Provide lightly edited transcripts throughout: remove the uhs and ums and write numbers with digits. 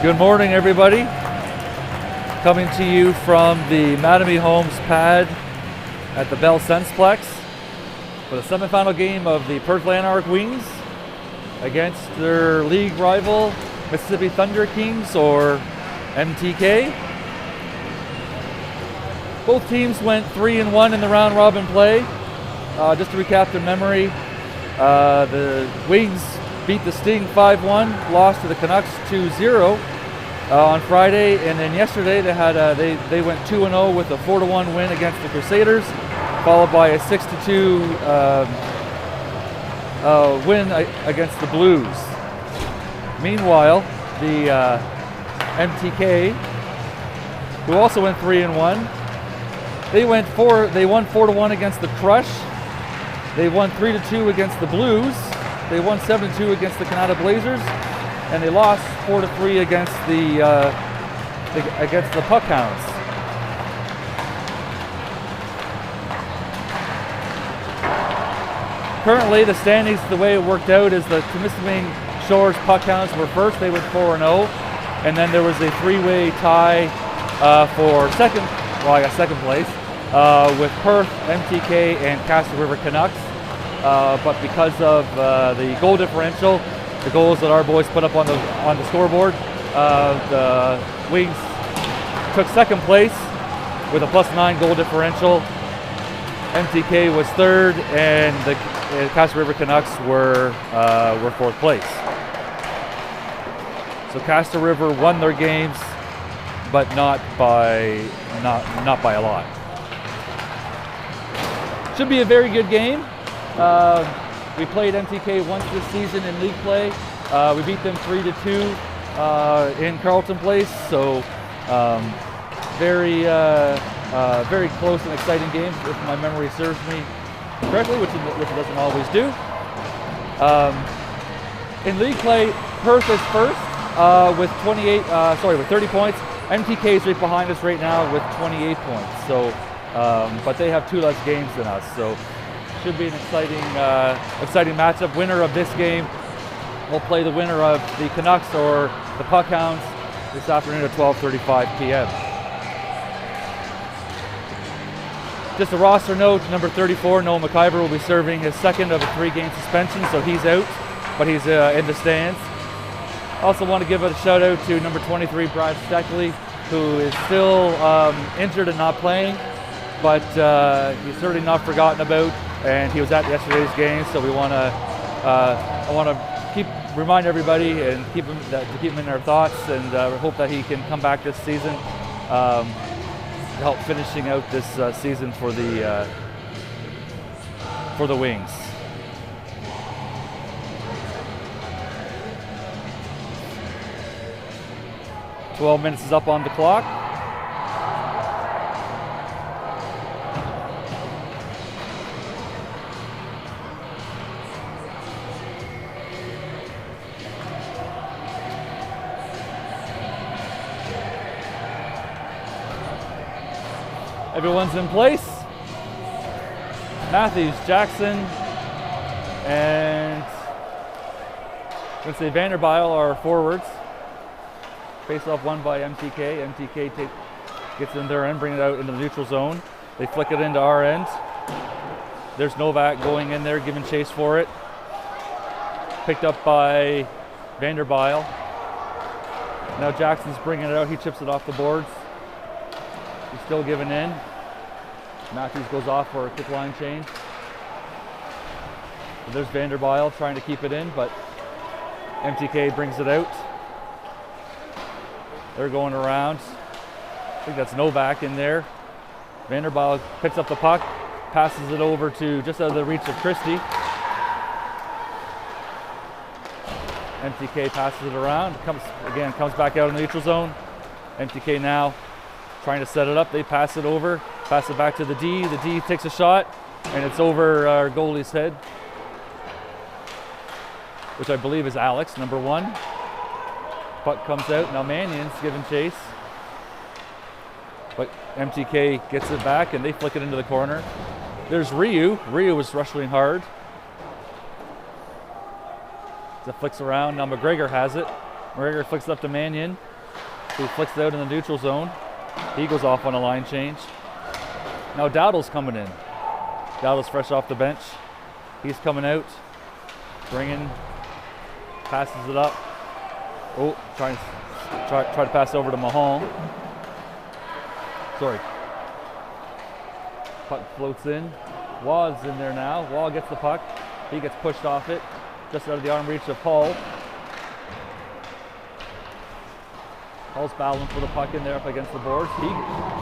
Good morning, everybody. Coming to you from the Mattamy Homes pad at the Bell Sensplex for the semifinal game of the Perth Lanark Wings against their league rival, Mississippi Thunder Kings, or MTK. Both teams went 3-1 in the round robin play. Just to recap their memory, the Wings beat the Sting 5-1, lost to the Canucks 2-0 on Friday, and then yesterday they went 2-0 with a 4-1 win against the Crusaders, followed by a 6-2 win against the Blues. Meanwhile, the MTK, who also went 3-1, they won 4-1 against the Crush. They won 3-2 against the Blues. They won 7-2 against the Kanata Blazers, and they lost 4-3 against the Puck Hounds. Currently, the standings, the way it worked out is the Temiskaming Shores Puck Hounds were first. They went 4-0, and then there was a three-way tie for second place with Perth, MTK, and Castle River Canucks. But because of the goal differential, the goals that our boys put up on the scoreboard, the Wings took second place with a +9 goal differential. MTK was third, and the Castle River Canucks were fourth place. So Castle River won their games, but not by a lot. Should be a very good game. We played MTK once this season in league play. We beat them 3-2 in Carleton Place. So very close and exciting game, if my memory serves me correctly, which it doesn't always do. In league play, Perth is first with 30 points. MTK is right behind us right now with 28 points. So, but they have 2 less games than us. So. Should be an exciting matchup. Winner of this game will play the winner of the Canucks or the Puck Hounds this afternoon at 12:35 p.m. Just a roster note, number 34, Noah McIver, will be serving his second of a 3-game suspension, so he's out, but he's in the stands. Also want to give a shout out to number 23, Brad Steckley, who is still injured and not playing, but he's certainly not forgotten about. And he was at yesterday's game, so I want to remind everybody and keep him in their thoughts, and hope that he can come back this season to help finishing out this season for the Wings. "12 minutes is up on the clock. Everyone's in place. Matthews, Jackson, and let's say Vanderbilt are forwards. Face off won by MTK. MTK gets in their end, bring it out into the neutral zone. They flick it into our end. There's Novak going in there, giving chase for it. Picked up by Vanderbilt. Now Jackson's bringing it out. He chips it off the boards. He's still giving in. Matthews goes off for a kick line change. So there's Vanderbilt trying to keep it in, but MTK brings it out. They're going around. I think that's Novak in there. Vanderbilt picks up the puck, passes it over to just out of the reach of Christie. MTK passes it around, comes back out in the neutral zone. MTK now trying to set it up. They pass it over, pass it back to the D. The D takes a shot, and it's over our goalie's head, which I believe is Alex, number 1. Puck comes out. Now Mannion's giving chase, but MTK gets it back, and they flick it into the corner. There's Ryu. Ryu was rushing hard. It flicks around. Now McGregor has it. McGregor flicks it up to Mannion. who flicks it out in the neutral zone. He goes off on a line change. Now Dowdle's coming in. Dowdle's fresh off the bench. He's coming out, passes it up. Oh, try to pass over to Mahal. Sorry. Puck floats in. Waugh's in there now. Waugh gets the puck. He gets pushed off it, just out of the arm reach of Hull. Hull's battling for the puck in there up against the boards. He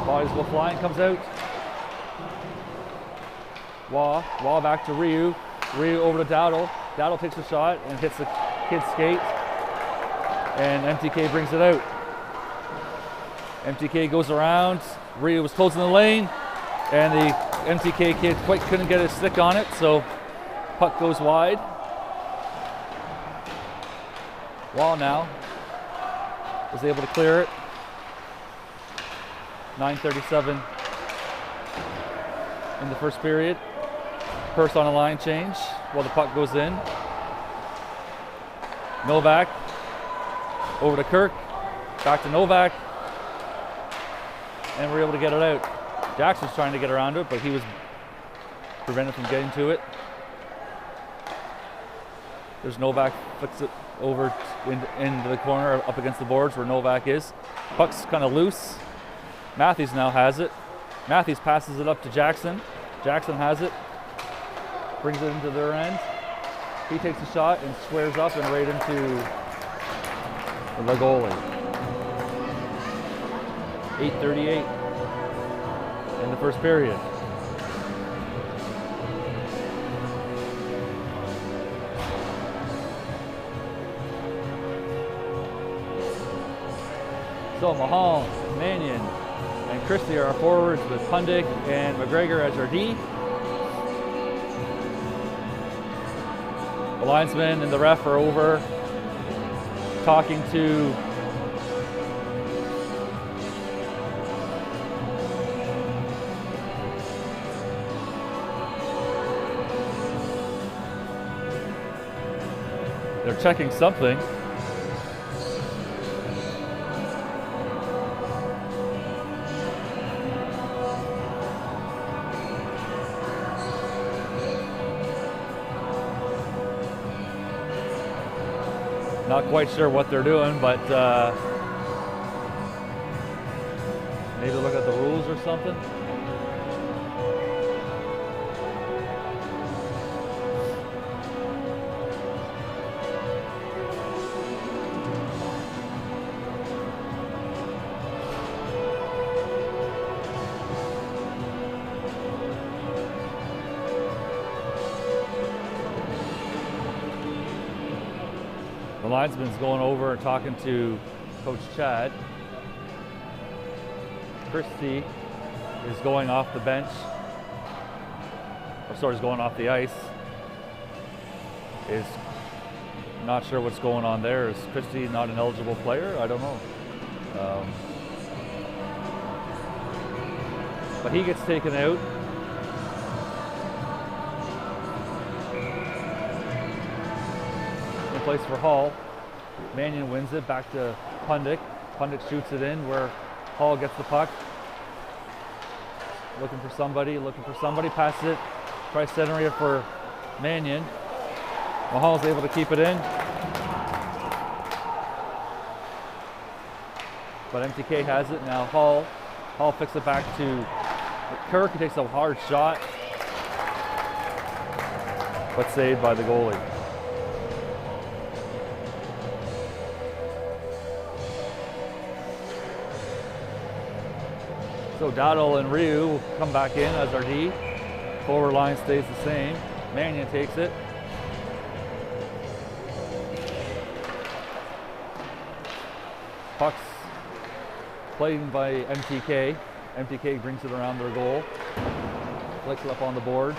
bodies go flying, comes out. Waugh back to Ryu. Ryu over to Dowdle. Dowdle takes a shot and hits the kid's skate. And MTK brings it out. MTK goes around. Ryu was closing the lane. And the MTK kid quite couldn't get his stick on it, so puck goes wide. Waugh now is able to clear it. 9:37 in the first period. Perth on a line change while the puck goes in. Novak over to Kirk, back to Novak, and we're able to get it out. Jackson's trying to get around it, but he was prevented from getting to it. There's Novak, flicks it over into the corner up against the boards where Novak is. Puck's kind of loose. Matthews now has it. Matthews passes it up to Jackson. Jackson has it, brings it into their end. He takes a shot and squares up and right into the goalie. 8:38 in the first period. So Mahal, Mannion, and Christie are our forwards with Pundick and McGregor as our D. The linesman and the ref are over talking to they're checking something. Not quite sure what they're doing, but maybe look at the rules or something. The linesman's going over and talking to Coach Chad. Christie is going off the bench, or sorry, is going off the ice. Is not sure what's going on there. Is Christie not an eligible player? I don't know. But he gets taken out. Place for Hall. Mannion wins it back to Pundick. Pundick shoots it in where Hall gets the puck. Looking for somebody, passes it, tries centering it for Mannion. Mahal's able to keep it in. But MTK has it now. Hall flicks it back to Kirk. He takes a hard shot, but saved by the goalie. So Dowdle and Ryu will come back in as our D. Forward line stays the same. Mannion takes it. Puck's played by MTK. MTK brings it around their goal. Flicks it up on the boards.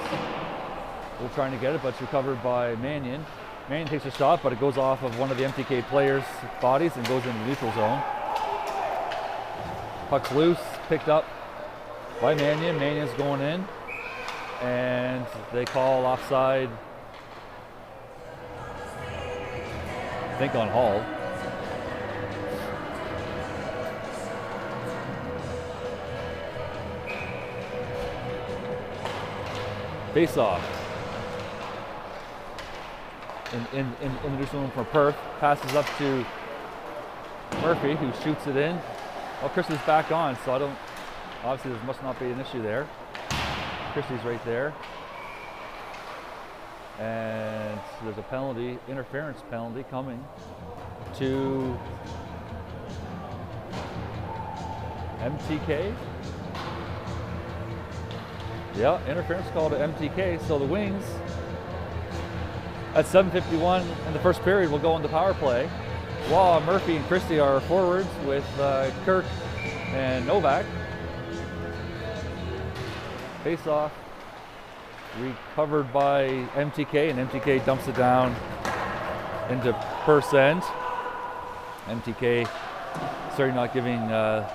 They're trying to get it, but it's recovered by Mannion. Mannion takes a shot, but it goes off of one of the MTK players' bodies and goes into the neutral zone. Puck's loose, picked up by Mannion. Mannion's going in, and they call offside, I think on Hall. Face off. In the neutral room for Perth. Passes up to Murphy, who shoots it in. Well, Christie's back on, so I don't, obviously there must not be an issue there. Christie's right there. And there's a penalty, interference penalty coming to MTK. Yeah, interference call to MTK. So the Wings at 7:51 in the first period will go into power play. While Murphy and Christie are forwards with Kirk and Novak. Face off. Recovered by MTK, and MTK dumps it down into Perth's end. MTK sorry not giving, not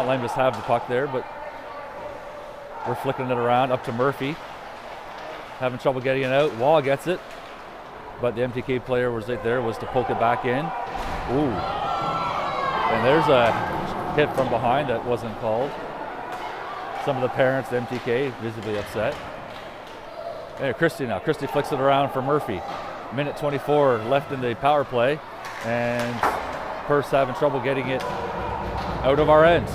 letting us have the puck there, but we're flicking it around up to Murphy. Having trouble getting it out. Wall gets it, but the MTK player was right there, was to poke it back in. Ooh. And there's a hit from behind that wasn't called. Some of the parents, the MTK, visibly upset. And Christie now. Christie flicks it around for Murphy. Minute 24 left in the power play, and Perth's having trouble getting it out of our end.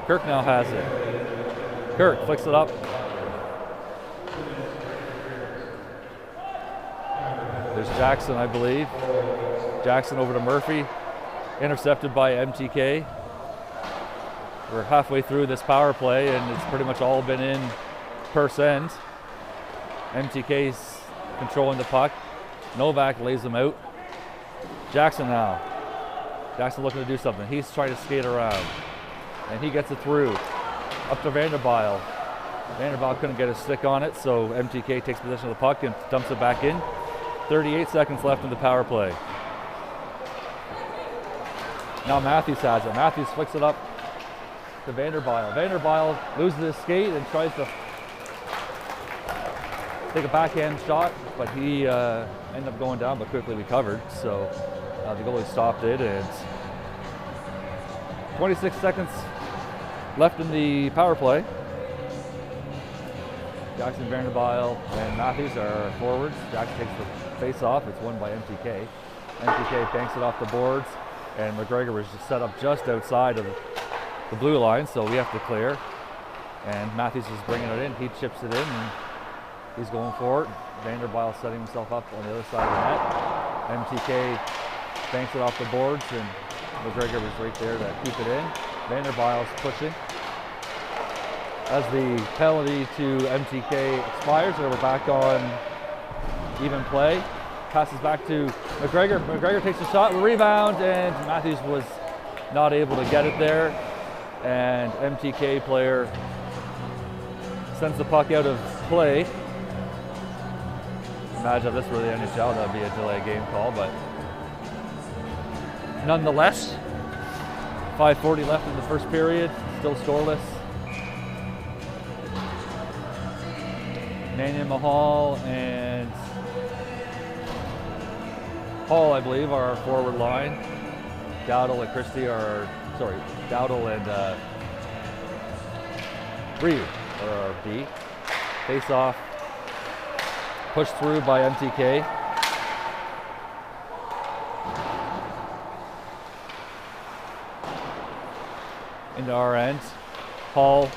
Kirk now has it. Kirk flicks it up. There's Jackson, I believe. Jackson over to Murphy. Intercepted by MTK. We're halfway through this power play, and it's pretty much all been in Perth's end. MTK's controlling the puck. Novak lays him out. Jackson now. Jackson looking to do something. He's trying to skate around, and he gets it through. Up to Vanderbilt. Vanderbilt couldn't get a stick on it, so MTK takes possession of the puck and dumps it back in. 38 seconds left in the power play. Now Matthews has it. Matthews flicks it up to Vanderbilt. Vanderbilt loses his skate and tries to take a backhand shot, but he ended up going down, but quickly recovered. So the goalie stopped it, and 26 seconds left in the power play. Jackson, Vanderbilt, and Matthews are forwards. Jackson takes the face off. It's won by MTK. MTK banks it off the boards, and McGregor was just set up just outside of the blue line, so we have to clear. And Matthews is bringing it in. He chips it in, and he's going for it. Vanderbilt setting himself up on the other side of the net. MTK banks it off the boards, and McGregor was right there to keep it in. Vanderbilt's pushing. As the penalty to MTK expires, and we're back on even play. Passes back to McGregor. McGregor takes a shot, rebound, and Matthews was not able to get it there. And MTK player sends the puck out of play. Imagine if this were the NHL, that would be a delay game call, but nonetheless, 5:40 left in the first period, still scoreless. Mannion, Mahal, and Hall, I believe, are our forward line. Dowdle and Christie are, sorry, Dowdle and Ryu are our B. Face off, pushed through by MTK. Into our end. Hall.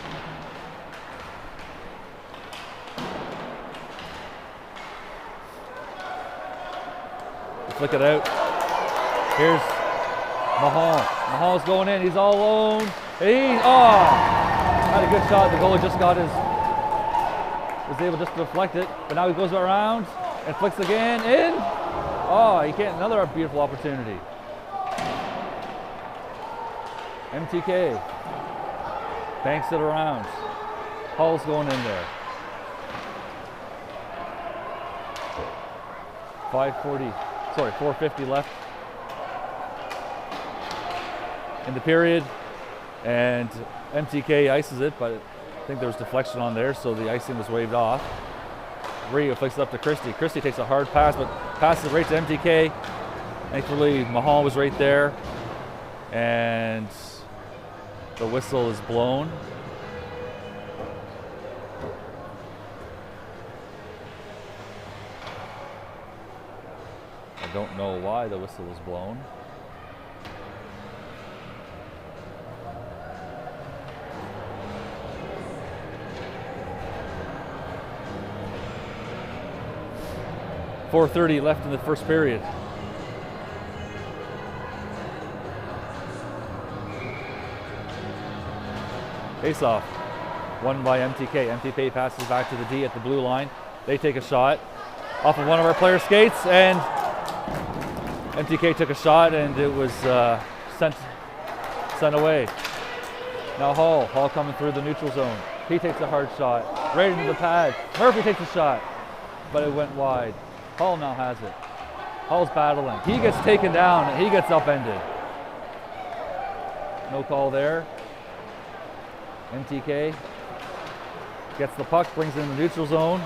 Flick it out. Here's Mahal. Mahal's going in. He's all alone. Had a good shot. The goalie just got was able just to deflect it. But now he goes around and flicks again in. He can't. Another beautiful opportunity. MTK banks it around. Hall's going in there. 4:50 left in the period, and MTK ices it, but I think there was deflection on there, so the icing was waved off. Rio flicks it up to Christie. Christie takes a hard pass, but passes it right to MTK. Thankfully, Mahal was right there, and the whistle is blown. don't know why the whistle was blown. .4:30 left in the first period. Face off, won by MTK. MTK passes back to the D at the blue line. They take a shot off of one of our players' skates, and MTK took a shot, and it was sent away. Now Hall coming through the neutral zone. He takes a hard shot right into the pad. Murphy takes a shot, but it went wide. Hall now has it. Hall's battling. He gets taken down, and he gets upended. No call there. MTK gets the puck, brings it in the neutral zone.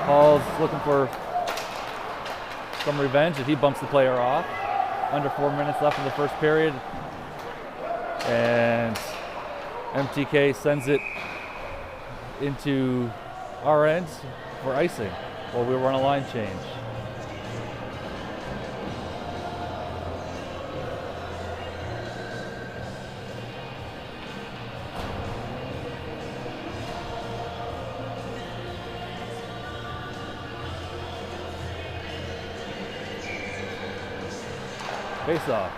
Hall's looking for some revenge, and he bumps the player off. Under 4 minutes left in the first period. And MTK sends it into our end for icing while we were on a line change. Face off.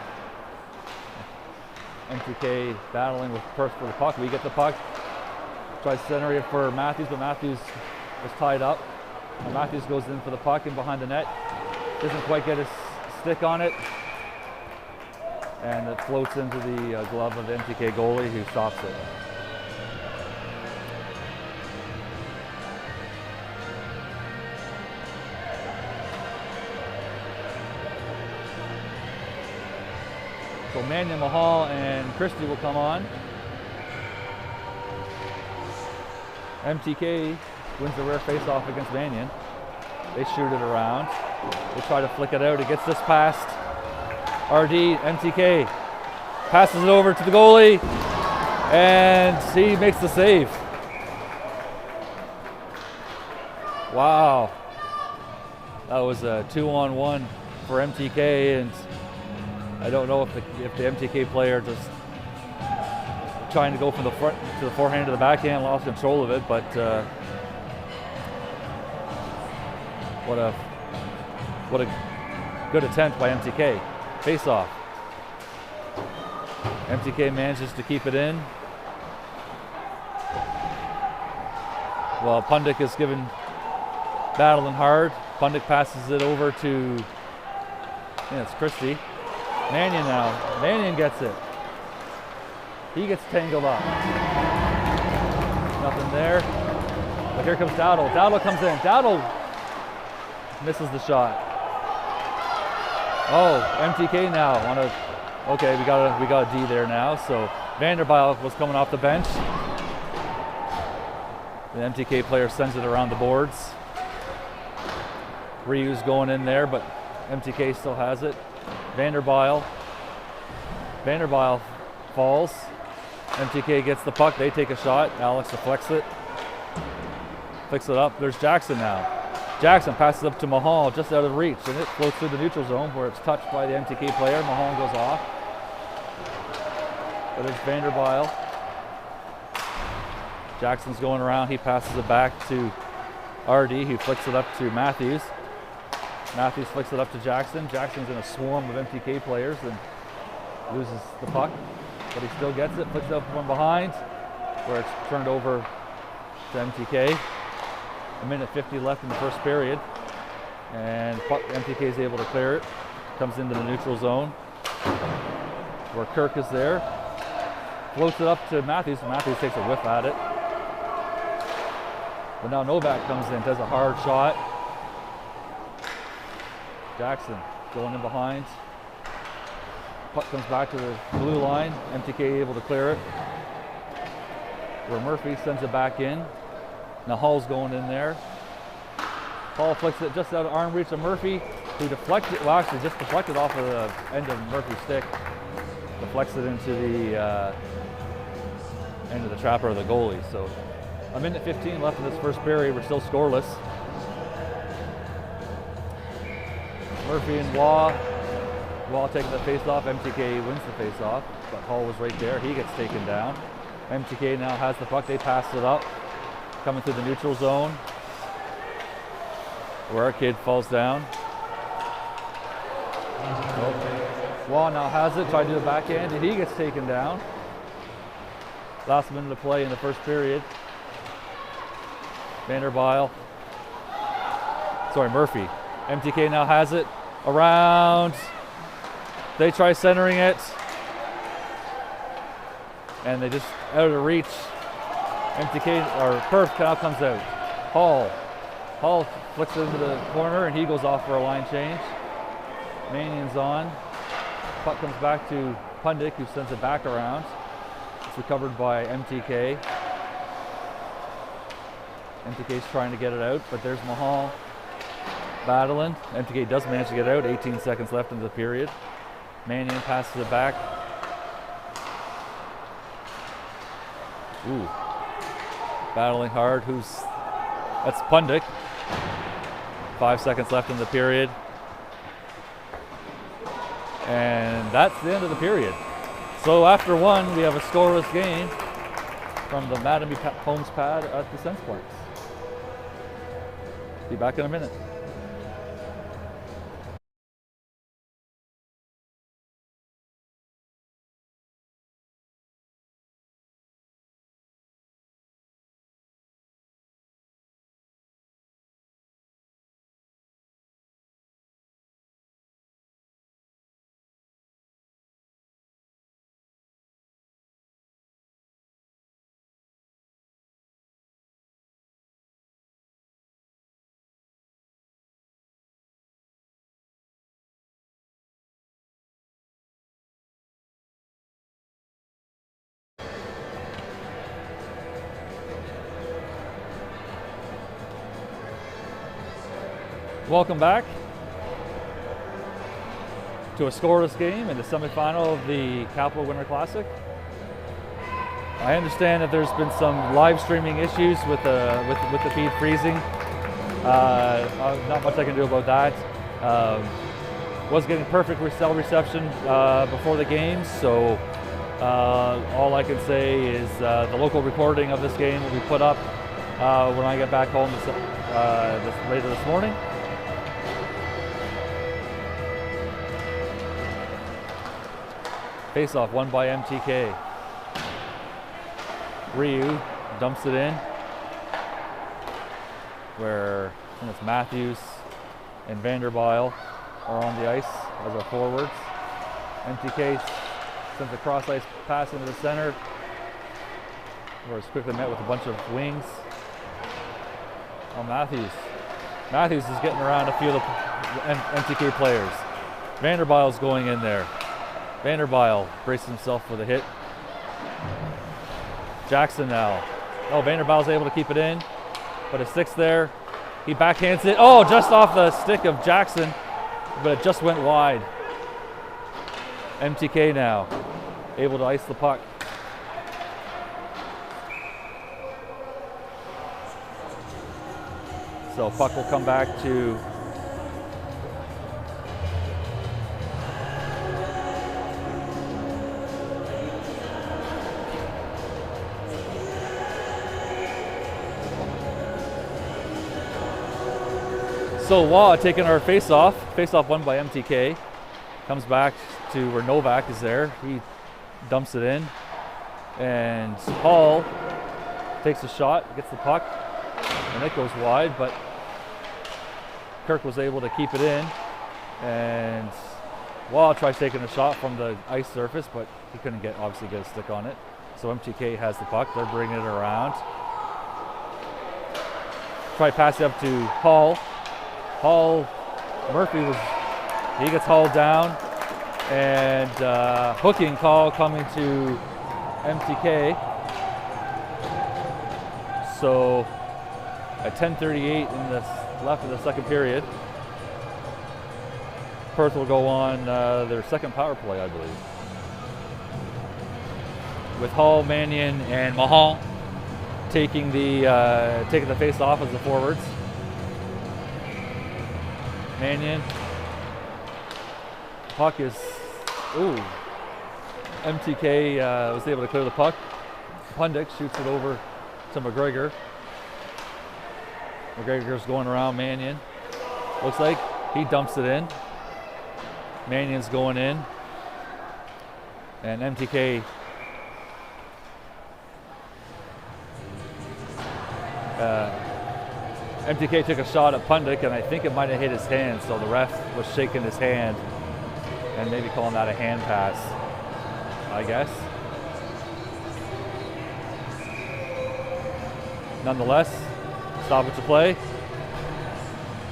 MTK battling with Perth for the puck. We get the puck. Tries to center it for Matthews, but Matthews was tied up. And Matthews goes in for the puck and behind the net. Doesn't quite get his stick on it. And it floats into the glove of the MTK goalie, who stops it. So Mannion, Mahal, and Christie will come on. MTK wins the rare face-off against Mannion. They shoot it around. They try to flick it out. It gets just past RD. MTK passes it over to the goalie, and he makes the save. Wow. That was a 2-on-1 for MTK, and I don't know if the MTK player just trying to go from the front to the forehand to the backhand lost control of it, but what a good attempt by MTK. Face off. MTK manages to keep it in. Well, Pundik is battling hard. Pundik passes it over to, it's Christie. Mannion now. Mannion gets it. He gets tangled up. Nothing there. But here comes Dowdle. Dowdle comes in. Dowdle misses the shot. Oh, MTK now. Okay, we got a D there now. So Vanderbilt was coming off the bench. The MTK player sends it around the boards. Ryu's going in there, but MTK still has it. Vanderbilt falls. MTK gets the puck. They take a shot. Alex deflects it. Flicks it up. There's Jackson now. Jackson passes up to Mahal just out of reach, and it floats through the neutral zone where it's touched by the MTK player. Mahal goes off. But it's Vanderbilt. Jackson's going around. He passes it back to RD, who flicks it up to Matthews. Matthews flicks it up to Jackson. Jackson's in a swarm of MTK players and loses the puck, but he still gets it, flicks it up from behind, where it's turned over to MTK. 1:50 left in the first period, and MTK is able to clear it. Comes into the neutral zone, where Kirk is there. Floats it up to Matthews. Matthews takes a whiff at it. But now Novak comes in, does a hard shot. Jackson going in behind. Puck comes back to the blue line. MTK able to clear it. Where Murphy sends it back in. Now Hall's going in there. Hall flicks it just out of arm reach of Murphy, who deflected, well actually just deflected off of the end of Murphy's stick. Deflects it into the end of the trapper of the goalie. So 1:15 left in this first period. We're still scoreless. Murphy and Waugh. Waugh taking the face-off. MTK wins the face-off, but Hall was right there. He gets taken down. MTK now has the puck. They passed it up, coming through the neutral zone, where our kid falls down. Waugh now has it. Tried to do the backhand, and he gets taken down. Last minute of play in the first period. Murphy. MTK now has it around. They try centering it, and they just out of reach. MTK or Perth now comes out. Hall flicks it into the corner, and he goes off for a line change. Mannion's on. Puck comes back to Pundick, who sends it back around. It's recovered by MTK. MTK's trying to get it out, but there's Mahal battling. MTK does manage to get out. 18 seconds left in the period. Mannion passes it back. Ooh. Battling hard. That's Pundick. 5 seconds left in the period. And that's the end of the period. So after one, we have a scoreless game from the Mattamy Homes pad at the Sensplex. Be back in a minute. Welcome back to a scoreless game in the semifinal of the Capital Winter Classic. I understand that there's been some live streaming issues with the feed freezing. Not much I can do about that. Was getting perfect cell reception before the game, so all I can say is the local recording of this game will be put up when I get back home later this morning. Face-off won by MTK. Ryu dumps it in, where it's Matthews and Vanderbyle are on the ice as our forwards. MTK sends a cross-ice pass into the center, where it's quickly met with a bunch of wings. Oh, Matthews is getting around a few of the MTK players. Vanderbile's going in there. Vanderbyle braces himself for the hit. Jackson now. Oh, Vanderbile's able to keep it in, but it sticks there. He backhands it. Oh, just off the stick of Jackson, but it just went wide. MTK now able to ice the puck. So puck will come back to Waugh taking our face-off won by MTK. Comes back to where Novak is there. He dumps it in. And Hall takes a shot, gets the puck, and it goes wide, but Kirk was able to keep it in. And Waugh tries taking a shot from the ice surface, but he couldn't obviously get a stick on it. So MTK has the puck. They're bringing it around. Try pass it up to Hall. Murphy he gets hauled down, and hooking call coming to MTK. So at 10:38 in the left of the second period, Perth will go on their second power play, I believe, with Hall, Mannion, and Mahal taking the face off as the forwards. Mannion puck is, ooh, MTK was able to clear the puck. Pundik shoots it over to McGregor. McGregor's going around Mannion. Looks like he dumps it in. Mannion's going in. And MTK MTK took a shot at Pundik, and I think it might have hit his hand, so the ref was shaking his hand and maybe calling that a hand pass, I guess. Nonetheless, stoppage of play.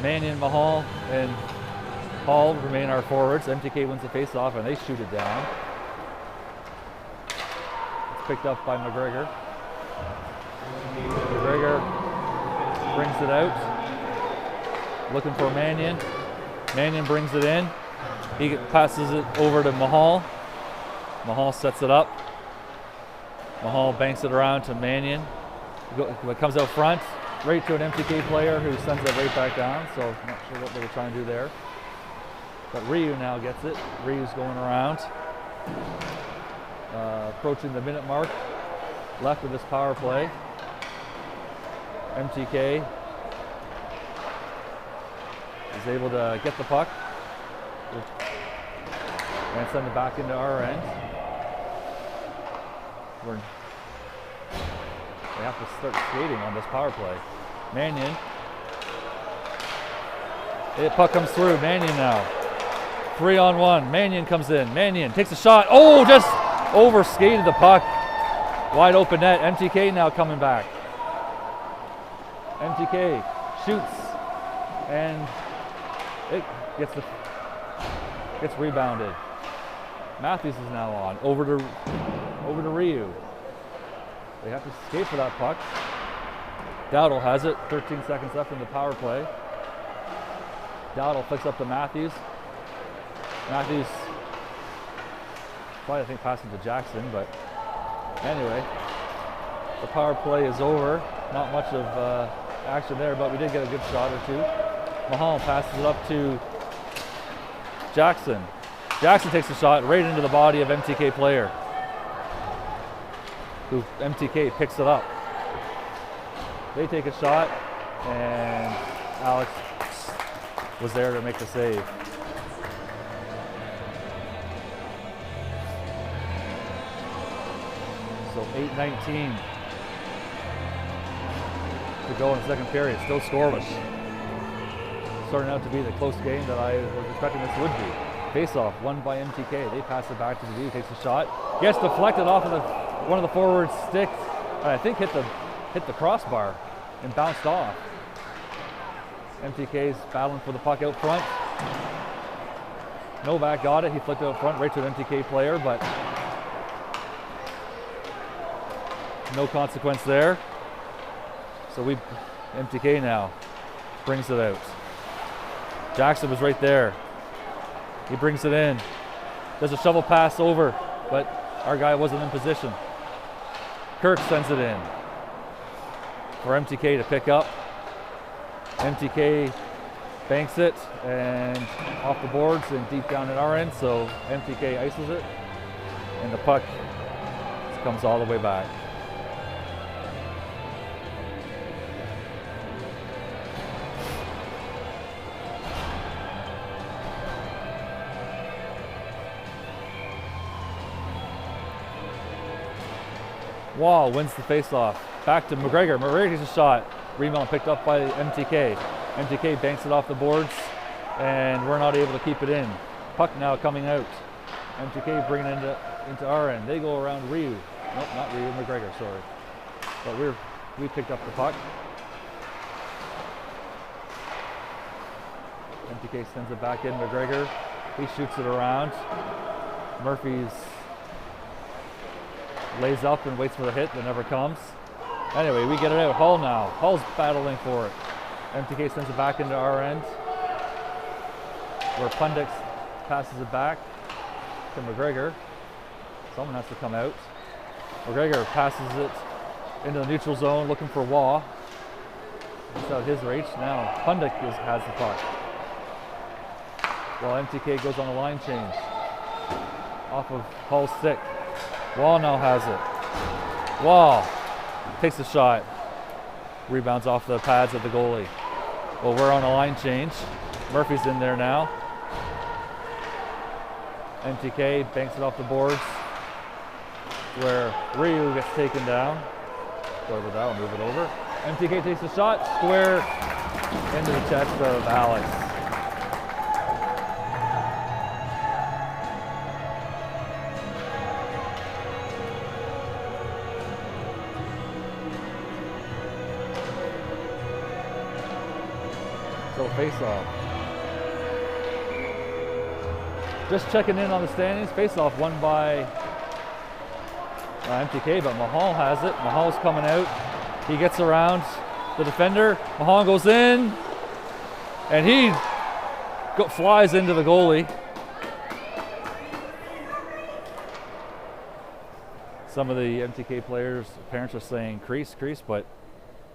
Mannion, Mahal, and Hall remain our forwards. MTK wins the face-off, and they shoot it down. It's picked up by McGregor. McGregor brings it out, looking for Mannion. Mannion brings it in. He passes it over to Mahal. Mahal sets it up. Mahal banks it around to Mannion. It comes out front, right to an MTK player who sends it right back down, so I'm not sure what they were trying to do there. But Ryu now gets it. Ryu's going around. Approaching the minute mark left of this power play. MTK is able to get the puck and send it back into our end. They have to start skating on this power play. Mannion. The puck comes through. Mannion now. 3-on-1. Mannion comes in. Mannion takes a shot. Oh, just over skated the puck. Wide open net. MTK now coming back. MTK shoots and it gets rebounded. Matthews is now on. Over to Ryu. They have to skate for that puck. Dowdle has it. 13 seconds left in the power play. Dowdle flicks up to Matthews. Matthews probably, I think, passing to Jackson, but anyway, the power play is over. Not much of action there, but we did get a good shot or two. Mahal passes it up to Jackson. Jackson takes a shot right into the body of MTK player, who MTK picks it up. They take a shot, and Alex was there to make the save. So 8:19 to go in the second period, still scoreless. Starting out to be the close game that I was expecting this would be. Face-off, won by MTK. They pass it back to the D, takes a shot. Gets deflected off of one of the forwards' sticks. I think hit the crossbar and bounced off. MTK's battling for the puck out front. Novak got it. He flipped it out front right to an MTK player, but no consequence there. So MTK now brings it out. Jackson was right there. He brings it in. There's a shovel pass over, but our guy wasn't in position. Kirk sends it in for MTK to pick up. MTK banks it and off the boards and deep down at our end, so MTK ices it, and the puck comes all the way back. Wall wins the face-off. Back to McGregor. McGregor takes a shot. Rebound picked up by MTK. MTK banks it off the boards, and we're not able to keep it in. Puck now coming out. MTK bringing it into our end. They go around Ryu. Nope, not Ryu, McGregor, sorry. But we picked up the puck. MTK sends it back in. McGregor, he shoots it around. Murphy's lays up and waits for the hit that never comes. Anyway, we get it out. Hull now. Hull's battling for it. MTK sends it back into our end, where Pundik passes it back to McGregor. Someone has to come out. McGregor passes it into the neutral zone, looking for Waugh. It's out his reach. Now Pundik has the puck. While MTK goes on a line change. Off of Hull's stick. Wall now has it. Wall takes the shot. Rebounds off the pads of the goalie. Well, we're on a line change. Murphy's in there now. MTK banks it off the boards where Ryu gets taken down. Sorry about that, I'll move it over. MTK takes the shot, square into the chest of Alex. So face off. Just checking in on the standings. Face off won by MTK, but Mahal has it. Mahal's coming out. He gets around the defender. Mahal goes in, and he flies into the goalie. Some of the MTK players' parents are saying crease, but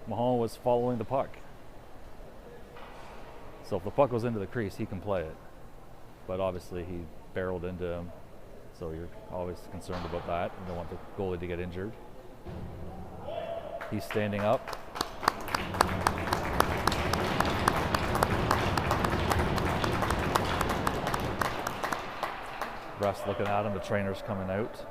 Mahal was following the puck. So if the puck goes into the crease, he can play it. But obviously he barreled into him, so you're always concerned about that. You don't want the goalie to get injured. He's standing up. Ref's looking at him, the trainer's coming out.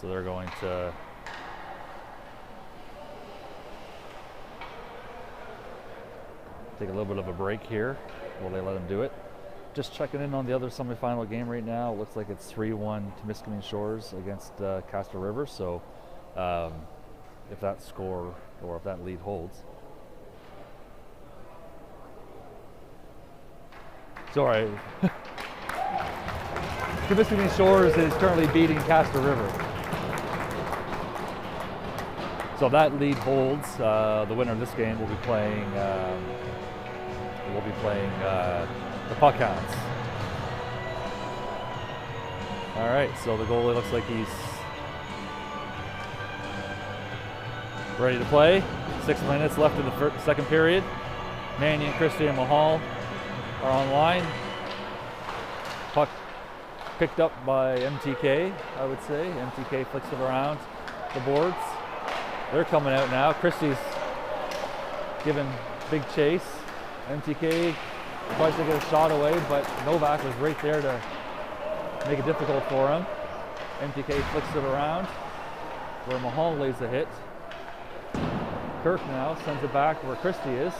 So they're going to take a little bit of a break here while they let him do it. Just checking in on the other semifinal game right now. It looks like it's 3-1 to Temiskaming Shores against Castor River. So if that score or if that lead holds. Sorry. Temiskaming Shores is currently beating Castor River. So if that lead holds, the winner of this game will be playing the Puck Hounds. All right, so the goalie looks like he's ready to play. 6 minutes left in the second period. Mannion, Christie, and Mahal are online. Puck picked up by MTK, I would say. MTK flicks it around the boards. They're coming out now. Christie's giving big chase. MTK tries to get a shot away, but Novak was right there to make it difficult for him. MTK flicks it around where Mahal lays a hit. Kirk now sends it back where Christie is.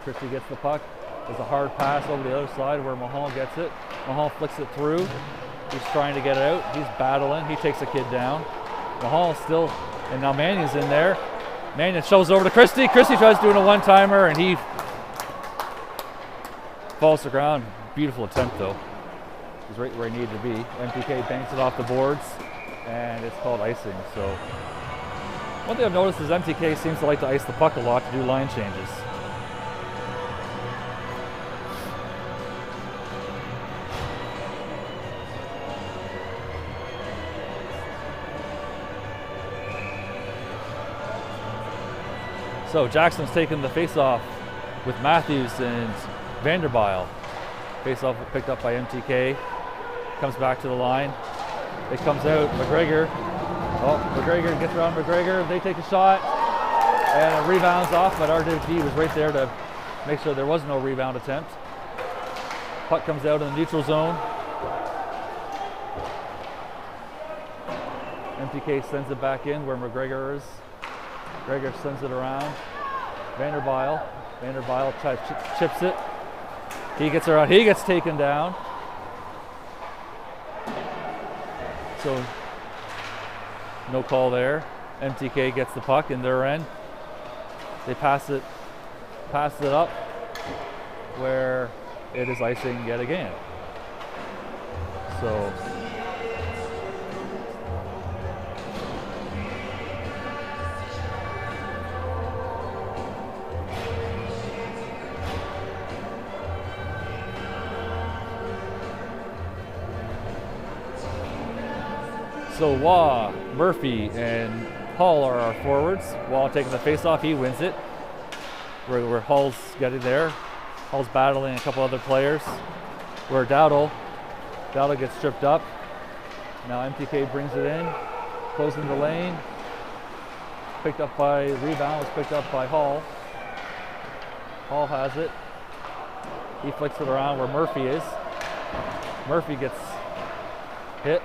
Christie gets the puck. There's a hard pass over the other side where Mahal gets it. Mahal flicks it through. He's trying to get it out. He's battling. He takes a kid down. Mahal still, and now Mannion's in there. Mannion shows over to Christie. Christie tries doing a one-timer, and he falls to the ground. Beautiful attempt, though. He's right where he needed to be. MTK banks it off the boards, and it's called icing. So one thing I've noticed is MTK seems to like to ice the puck a lot to do line changes. So Jackson's taking the face-off with Matthews and Vanderbilt. Face-off picked up by MTK. Comes back to the line. It comes out. McGregor. Oh, McGregor gets around McGregor. They take a shot. And it rebounds off, but RWD was right there to make sure there was no rebound attempt. Puck comes out in the neutral zone. MTK sends it back in where McGregor is. Gregor sends it around. Vanderbilt chips it. He gets around. He gets taken down. So no call there. MTK gets the puck in their end. They pass it up where it is icing yet again. So Waugh, Murphy, and Hall are our forwards. While taking the face-off, he wins it. Where Hall's getting there. Hall's battling a couple other players. Where Dowdle gets stripped up. Now MTK brings it in, closing the lane. Rebound was picked up by Hall. Hall has it. He flicks it around where Murphy is. Murphy gets hit.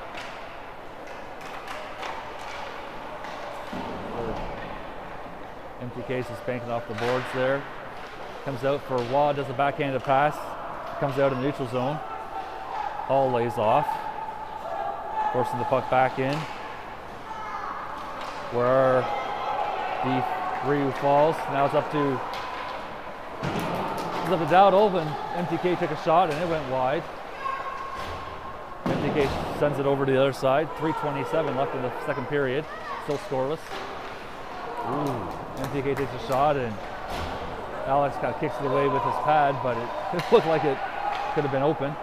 MTK is just banking off the boards there. Comes out for Waugh, does a backhanded pass. Comes out in the neutral zone. Hall lays off. Forcing the puck back in. Where Ryu falls. Now it's up to Dowdle, and MTK took a shot and it went wide. MTK sends it over to the other side. 3:27 left in the second period. Still scoreless. MTK takes a shot and Alex kind of kicks it away with his pad, but it looked like it could have been open.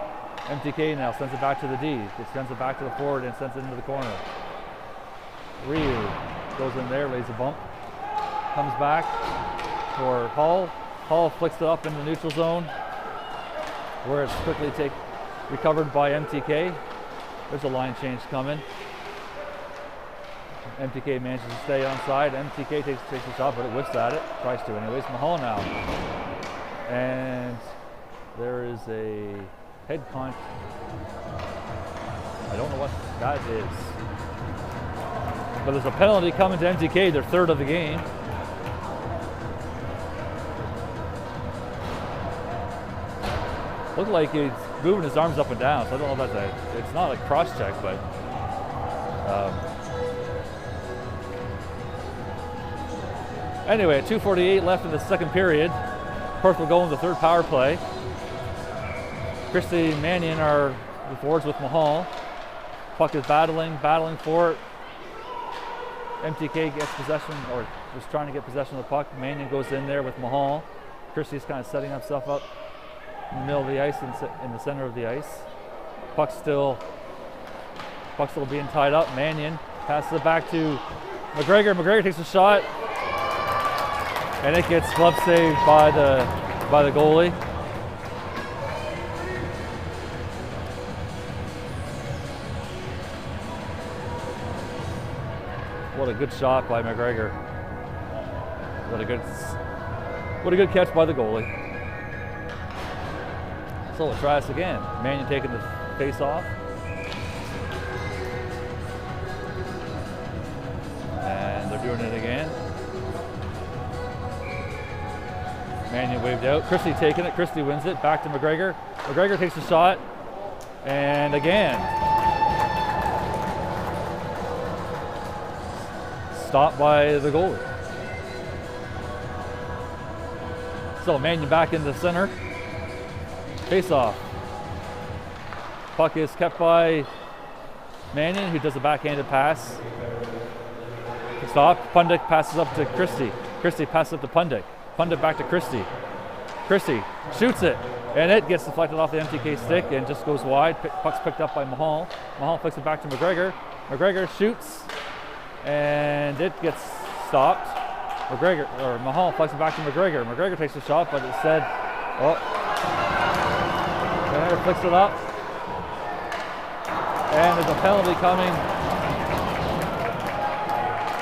MTK now sends it back to the D. It sends it back to the forward and sends it into the corner. Ryu goes in there, lays a bump. Comes back for Hall. Hall flicks it up in the neutral zone where it's quickly recovered by MTK. There's a line change coming. MTK manages to stay on side. MTK takes a shot, but it whiffs at it. Tries to anyways. Mahal now. And there is a head contact. I don't know what that is. But there's a penalty coming to MTK, their third of the game. Looked like he's moving his arms up and down, so I don't know if that's it's not a cross check, but anyway, 2:48 left in the second period. Perth will go in the third power play. Christie and Mannion are the forwards with Mahal. Puck is battling for it. MTK gets possession, or is trying to get possession of the puck. Mannion goes in there with Mahal. Christie's kind of setting himself up in the middle of the ice, in the center of the ice. Puck's still being tied up. Mannion passes it back to McGregor. McGregor takes a shot, and it gets glove saved by the goalie. What a good shot by McGregor. What a good catch by the goalie. So we'll try this again. Mannion taking the face off. And they're doing it again. Mannion waved out. Christie taking it. Christie wins it. Back to McGregor. McGregor takes a shot. And again. Stopped by the goalie. So Mannion back in the center. Face off. Puck is kept by Mannion, who does a backhanded pass. Stop. Pundick passes up to Christie. Christie passes up to Pundick. Pundick back to Christie. Christie shoots it, and it gets deflected off the MTK stick and just goes wide. Puck's picked up by Mahal. Mahal flicks it back to McGregor. McGregor shoots, and it gets stopped. Mahal flicks it back to McGregor. McGregor takes a shot, but instead, McGregor flicks it up, and there's a penalty coming.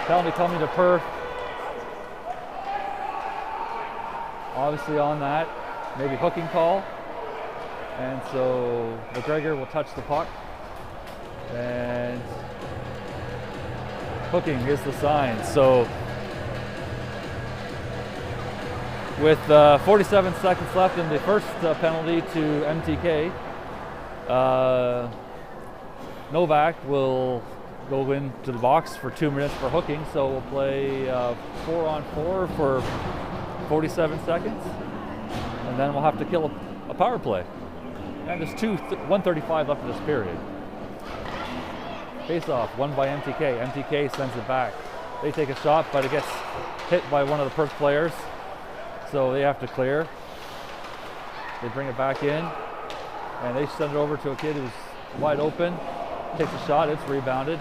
Penalty coming to Perth. Obviously on that, maybe hooking call. And so McGregor will touch the puck. And hooking is the sign. So with 47 seconds left in the first penalty to MTK, Novak will go into the box for 2 minutes for hooking. So we'll play 4-on-4 for 47 seconds, and then we'll have to kill a power play. And there's 1:35 left in this period. Face off, won by MTK. MTK sends it back. They take a shot, but it gets hit by one of the Perth players, so they have to clear. They bring it back in, and they send it over to a kid who's wide open. Takes a shot, it's rebounded.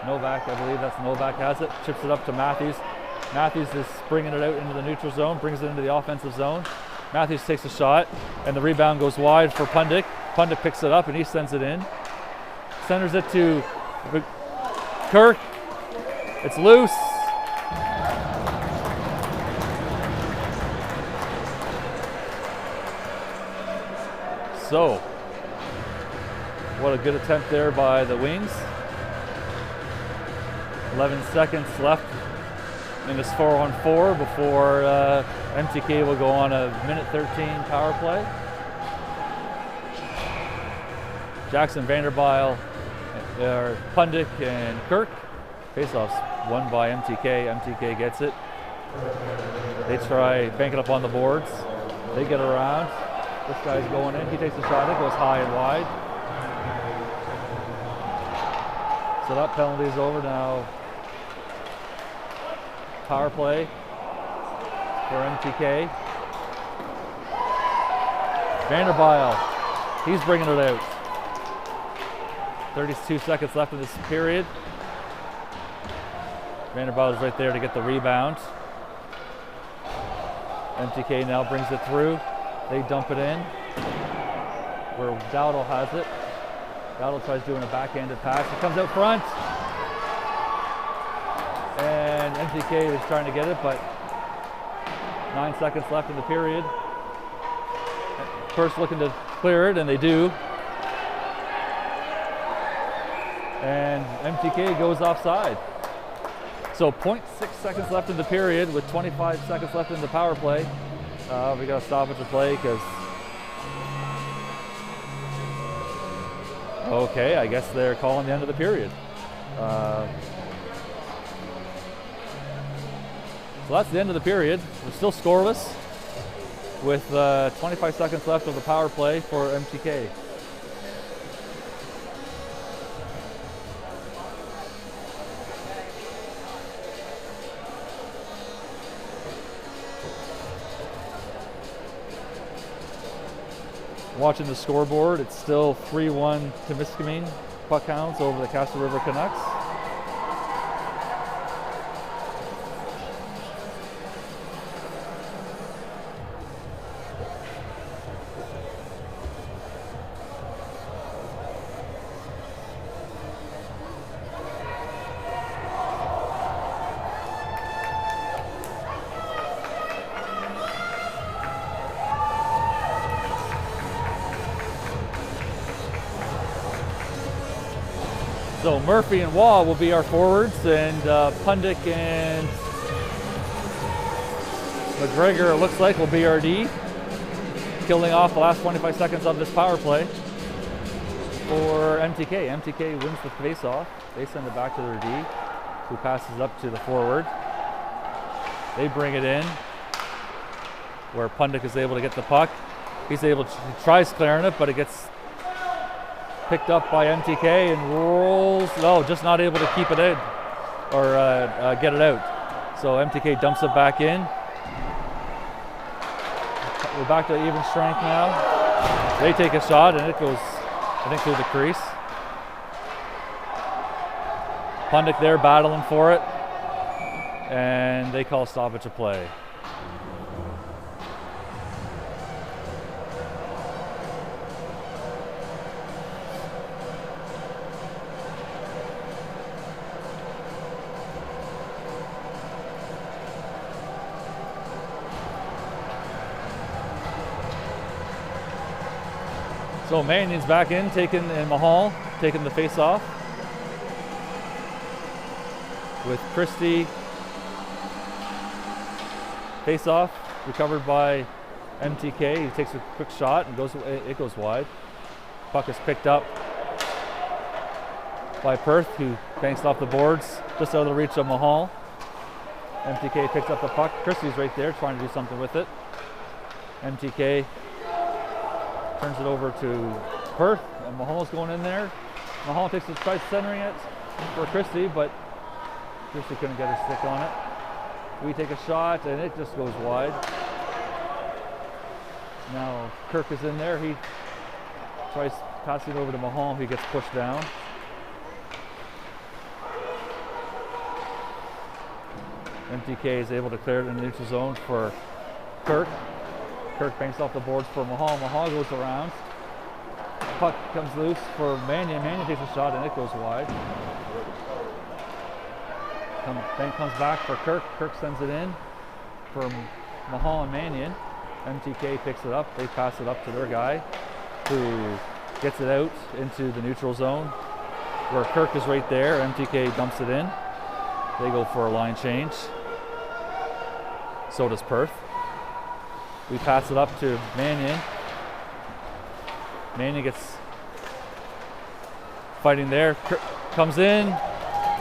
Novak, I believe that's Novak has it. Chips it up to Matthews. Matthews is bringing it out into the neutral zone, brings it into the offensive zone. Matthews takes a shot, and the rebound goes wide for Pundik. Pundik picks it up, and he sends it in. Centers it to Kirk. It's loose. So, what a good attempt there by the Wings. 11 seconds left in this 4-on-4 before MTK will go on a minute 13 power play. Jackson, Vanderbilt, Pundik, and Kirk. Face-offs won by MTK. MTK gets it. They try bank it up on the boards. They get around. This guy's going in. He takes a shot. It goes high and wide. So that penalty is over now. Power play for MTK. Vanderbilt, he's bringing it out. 32 seconds left in this period. Vanderbilt is right there to get the rebound. MTK now brings it through. They dump it in where Dowdle has it. Dowdle tries doing a backhanded pass. It comes out front. And MTK is trying to get it, but 9 seconds left in the period. First looking to clear it, and they do. And MTK goes offside. So 0.6 seconds left in the period with 25 seconds left in the power play. We got to stop it to play because... Okay, I guess they're calling the end of the period. So that's the end of the period. We're still scoreless with 25 seconds left of the power play for MTK. Watching the scoreboard, it's still 3-1 to Temiskaming Puckhounds over the Castle River Canucks. So Murphy and Waugh will be our forwards, and Pundik and McGregor, it looks like, will be our D, killing off the last 25 seconds of this power play for MTK. MTK wins the face-off. They send it back to their D, who passes up to the forward. They bring it in, where Pundik is able to get the puck. He tries clearing it, but it gets picked up by MTK and rolls. No, just not able to keep it in or get it out. So MTK dumps it back in. We're back to even strength now. They take a shot and it goes, I think, through the crease. Pundik there battling for it, and they call stoppage of play. So Mannion's back in, and Mahal taking the face off. With Christie. Face off, recovered by MTK. He takes a quick shot and it goes wide. Puck is picked up by Perth, who banks off the boards just out of the reach of Mahal. MTK picks up the puck. Christie's right there trying to do something with it. MTK turns it over to Perth, and Mahal's going in there. Mahal tries centering it for Christie, but Christie couldn't get his stick on it. We take a shot, and it just goes wide. Now Kirk is in there. He tries passing it over to Mahal. He gets pushed down. MTK is able to clear it in the neutral zone for Kirk. Kirk banks off the boards for Mahal. Mahal goes around. Puck comes loose for Mannion. Mannion takes a shot and it goes wide. Then comes back for Kirk. Kirk sends it in for Mahal and Mannion. MTK picks it up. They pass it up to their guy who gets it out into the neutral zone where Kirk is right there. MTK dumps it in. They go for a line change. So does Perth. We pass it up to Mannion. Mannion gets fighting there. Kirk comes in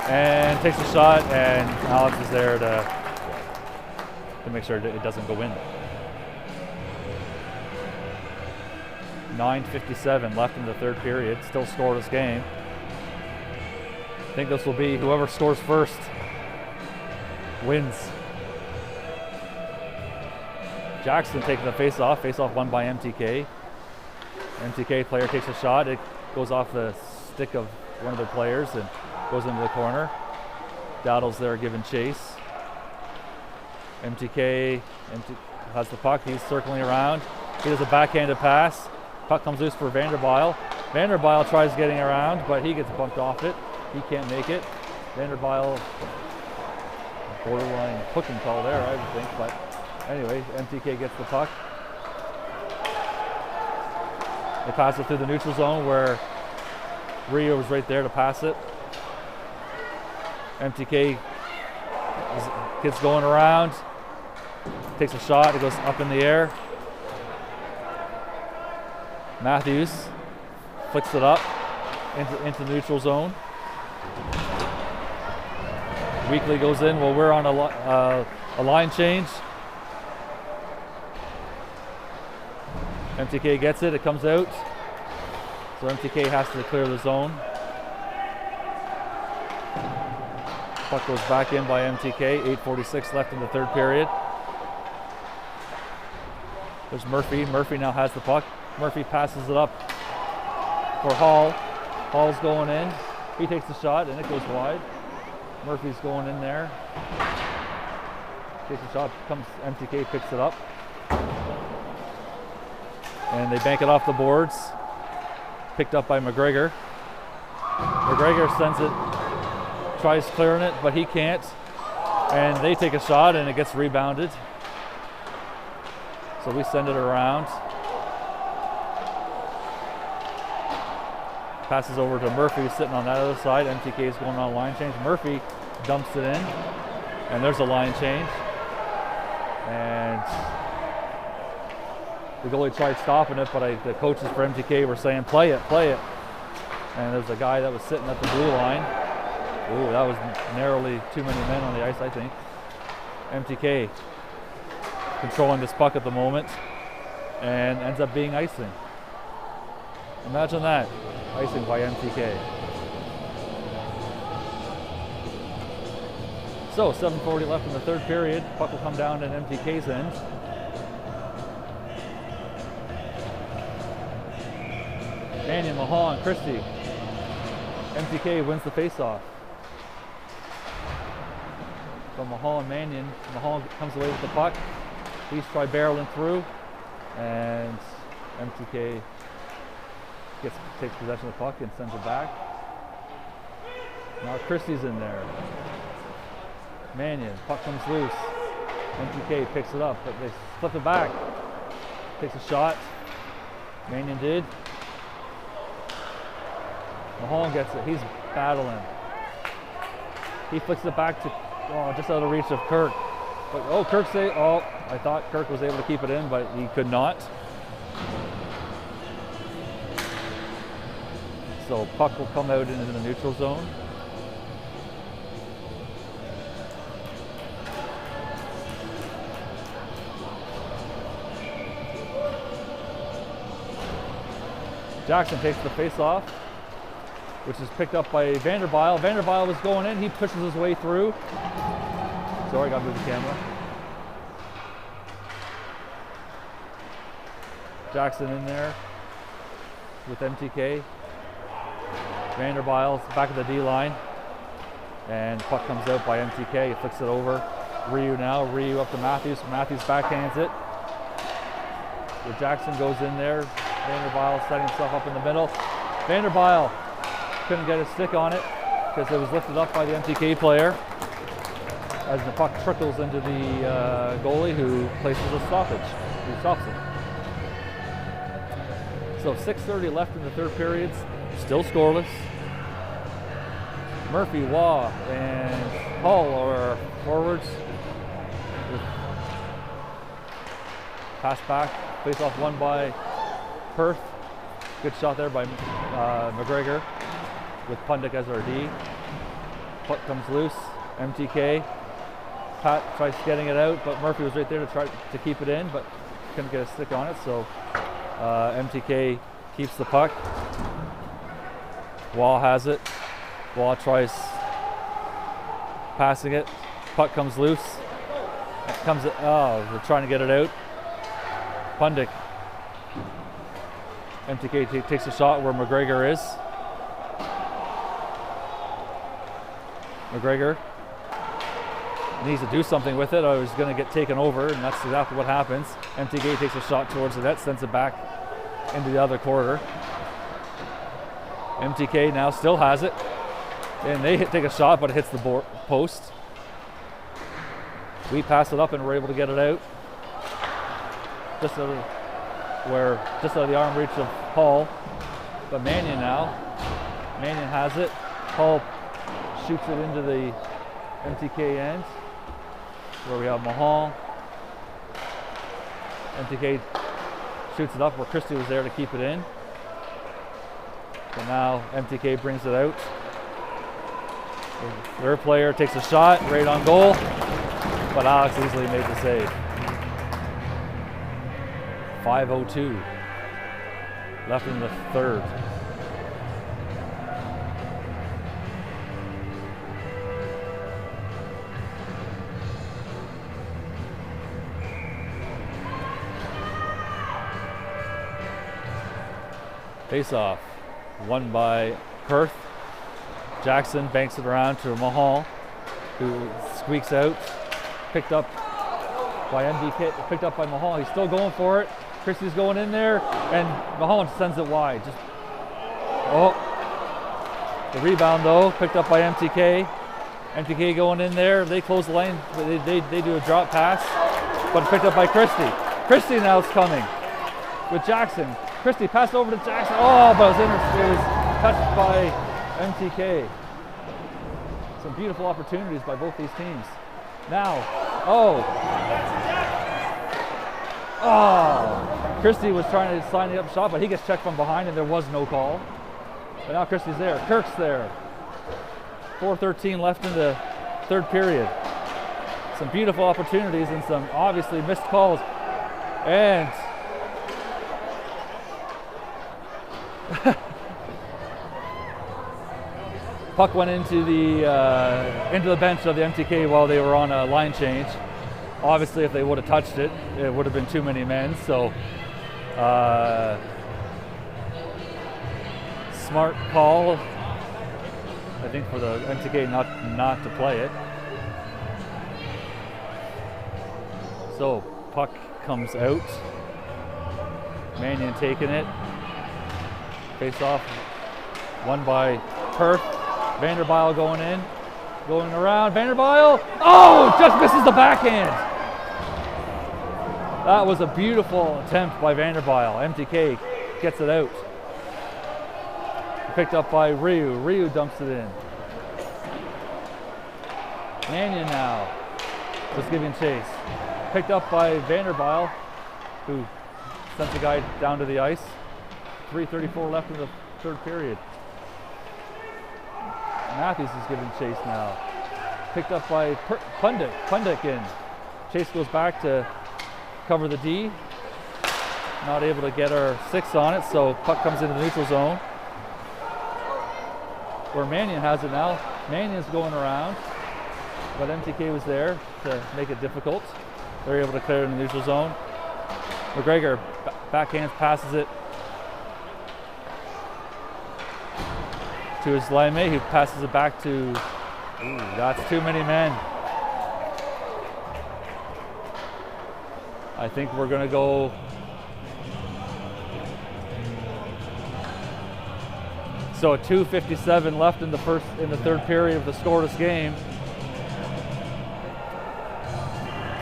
and takes a shot, and Alex is there to make sure it doesn't go in. 9:57 left in the third period. Still scoreless game. I think this will be whoever scores first wins. Jackson taking the face-off. Face-off won by MTK. MTK player takes a shot. It goes off the stick of one of their players and goes into the corner. Dowdle's there giving chase. MTK has the puck. He's circling around. He does a backhanded pass. Puck comes loose for Vanderbijl. Vanderbijl tries getting around, but he gets bumped off it. He can't make it. Vanderbijl, borderline hooking call there, I would think. But anyway, MTK gets the puck. They pass it through the neutral zone where Rio was right there to pass it. MTK gets going around, takes a shot, it goes up in the air. Matthews flicks it up into the neutral zone. Weekly goes in while we're on a line change. MTK gets it, it comes out. So MTK has to clear the zone. Puck goes back in by MTK, 8:46 left in the third period. There's Murphy. Murphy now has the puck. Murphy passes it up for Hall. Hall's going in. He takes the shot and it goes wide. Murphy's going in there. Takes the shot, MTK picks it up. And they bank it off the boards. Picked up by McGregor. McGregor sends it, tries clearing it, but he can't. And they take a shot and it gets rebounded. So we send it around. Passes over to Murphy sitting on that other side. MTK is going on a line change. Murphy dumps it in. And there's a line change. And the goalie tried stopping it, but the coaches for MTK were saying, play it, play it. And there's a guy that was sitting at the blue line. Ooh, that was narrowly too many men on the ice, I think. MTK controlling this puck at the moment and ends up being icing. Imagine that, icing by MTK. So 7:40 left in the third period. Puck will come down at MTK's end. Mannion, Mahal, and Christie. MTK wins the faceoff. From Mahal and Mannion. Mahal comes away with the puck. He's try barreling through, and MTK takes possession of the puck and sends it back. Now Christie's in there. Mannion, puck comes loose. MTK picks it up, but they flip it back. Takes a shot. Mannion did. Mahal gets it. He's battling. He flicks it back to just out of reach of Kirk. But I thought Kirk was able to keep it in, but he could not. So puck will come out into the neutral zone. Jackson takes the face off, which is picked up by Vanderbijl. Vanderbijl was going in. He pushes his way through. Sorry, I got to move the camera. Jackson in there with MTK. Vanderbijl's back of the D line. And puck comes out by MTK. He flicks it over. Ryu now. Ryu up to Matthews. Matthews backhands it. The Jackson goes in there. Vanderbijl setting himself up in the middle. Vanderbijl couldn't get a stick on it because it was lifted up by the MTK player as the puck trickles into the goalie, who places a stoppage. He stops it. So 6:30 left in the third period. Still scoreless. Murphy, Waugh, and Hull are forwards. Pass back. Face off won by Perth. Good shot there by McGregor with Pundick as our D. Puck comes loose. MTK. Pat tries getting it out, but Murphy was right there to try to keep it in, but couldn't get a stick on it. So MTK keeps the puck. Wall has it. Wall tries passing it. Puck comes loose. They're trying to get it out. Pundick. MTK takes a shot where McGregor is. McGregor needs to do something with it. I was going to get taken over, and that's exactly what happens. MTK takes a shot towards the net, sends it back into the other quarter. MTK now still has it, and they take a shot, but it hits the post. We pass it up, and we're able to get it out. Just out of the arm reach of Hull. But Mannion now. Mannion has it. Hull shoots it into the MTK end, where we have Mahal. MTK shoots it up where Christie was there to keep it in. So now MTK brings it out. Their player takes a shot right on goal, but Alex easily made the save. 5:02 left in the third. Face off, won by Perth. Jackson banks it around to Mahal, who squeaks out. Picked up by MDK, picked up by Mahal. He's still going for it. Christie's going in there, and Mahal sends it wide. The rebound though, picked up by MTK. MTK going in there. They close the lane. They do a drop pass, but picked up by Christie. Christie now is coming with Jackson. Christie passed over to Jackson. But it was touched by MTK. Some beautiful opportunities by both these teams. Now, Christie was trying to sign the up shot, but he gets checked from behind, and there was no call. But now Christie's there. Kirk's there. 4:13 left in the third period. Some beautiful opportunities and some obviously missed calls. And puck went into the bench of the MTK while they were on a line change. Obviously, if they would have touched it, it would have been too many men. So, smart call, I think, for the MTK not to play it. So, puck comes out. Mannion taking it. Face off, won by Perth. Vanderbijl going in, going around. Vanderbijl, just misses the backhand. That was a beautiful attempt by Vanderbijl. MTK gets it out. Picked up by Ryu. Ryu dumps it in. Mannion now was giving chase. Picked up by Vanderbijl, who sent the guy down to the ice. 3:34 left in the third period. Matthews is giving chase now. Picked up by Pundick. Pundick in. Chase goes back to cover the D. Not able to get our 6 on it, so puck comes into the neutral zone, where Mannion has it now. Mannion's going around, but MTK was there to make it difficult. They're able to clear it in the neutral zone. McGregor backhands, passes it to his line mate, who passes it back to, that's too many men. I think we're going to go. So 2:57 left in the third period of the scoreless game.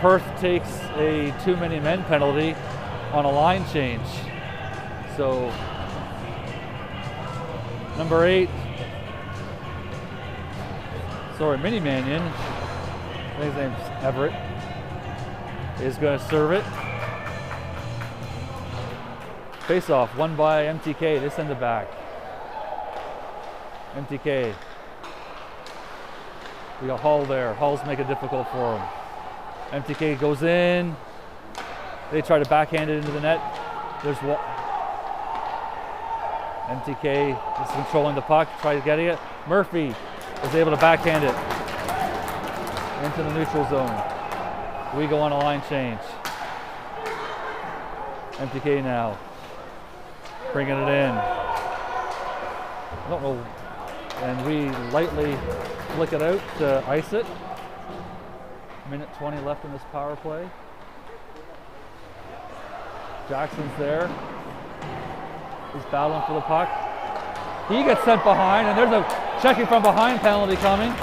Perth takes a too many men penalty on a line change. So number 8, Mini Mannion, I think his name's Everett, is going to serve it. Face off, won by MTK. They send it back. MTK. We got Hall there. Hall's make it difficult for him. MTK goes in. They try to backhand it into the net. There's MTK is controlling the puck, trying to get it. Murphy is able to backhand it into the neutral zone. We go on a line change. MTK now bringing it in. I don't know. And we lightly flick it out to ice it. Minute 20 left in this power play. Jackson's there. He's battling for the puck. He gets sent behind, and there's a checking from behind penalty coming.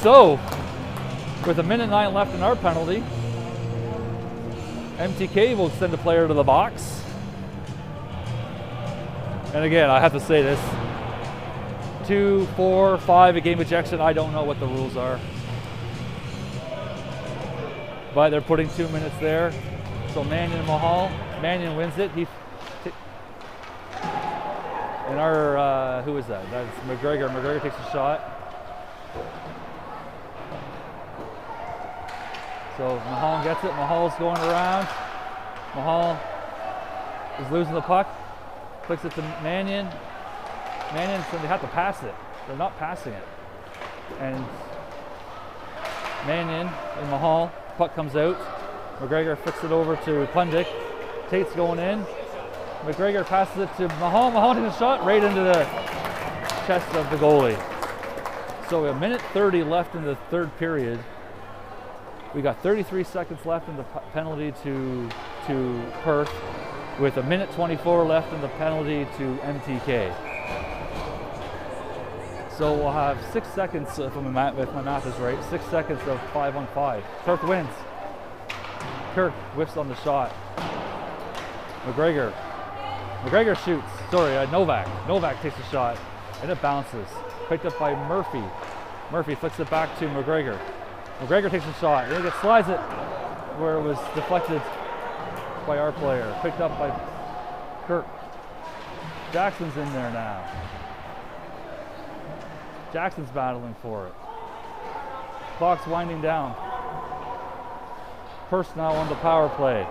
So, with 1:09 left in our penalty, MTK will send a player to the box. And again, I have to say this, 2, 4, 5, a game ejection, I don't know what the rules are. But they're putting 2 minutes there. So Mannion and Mahal, Mannion wins it. And our, who is that? That's McGregor. McGregor takes a shot. So Mahal gets it. Mahal's going around. Mahal is losing the puck. Flicks it to Mannion. Mannion said they have to pass it. They're not passing it. And Mannion and Mahal, puck comes out. McGregor flicks it over to Pundick. Tate's going in. McGregor passes it to Mahal. Mahal takes a shot right into the chest of the goalie. So a minute 30 left in the third period. We got 33 seconds left in the penalty to Perth, with 1:24 left in the penalty to MTK. So we'll have 6 seconds, if my math is right, 6 seconds of 5-on-5. Perth wins. Kirk whiffs on the shot. McGregor shoots. Novak. Novak takes a shot, and it bounces. Picked up by Murphy. Murphy flicks it back to McGregor. McGregor takes a shot, and he slides it where it was deflected by our player. Picked up by Kirk. Jackson's in there now. Jackson's battling for it. Clock's winding down. First now on the power play.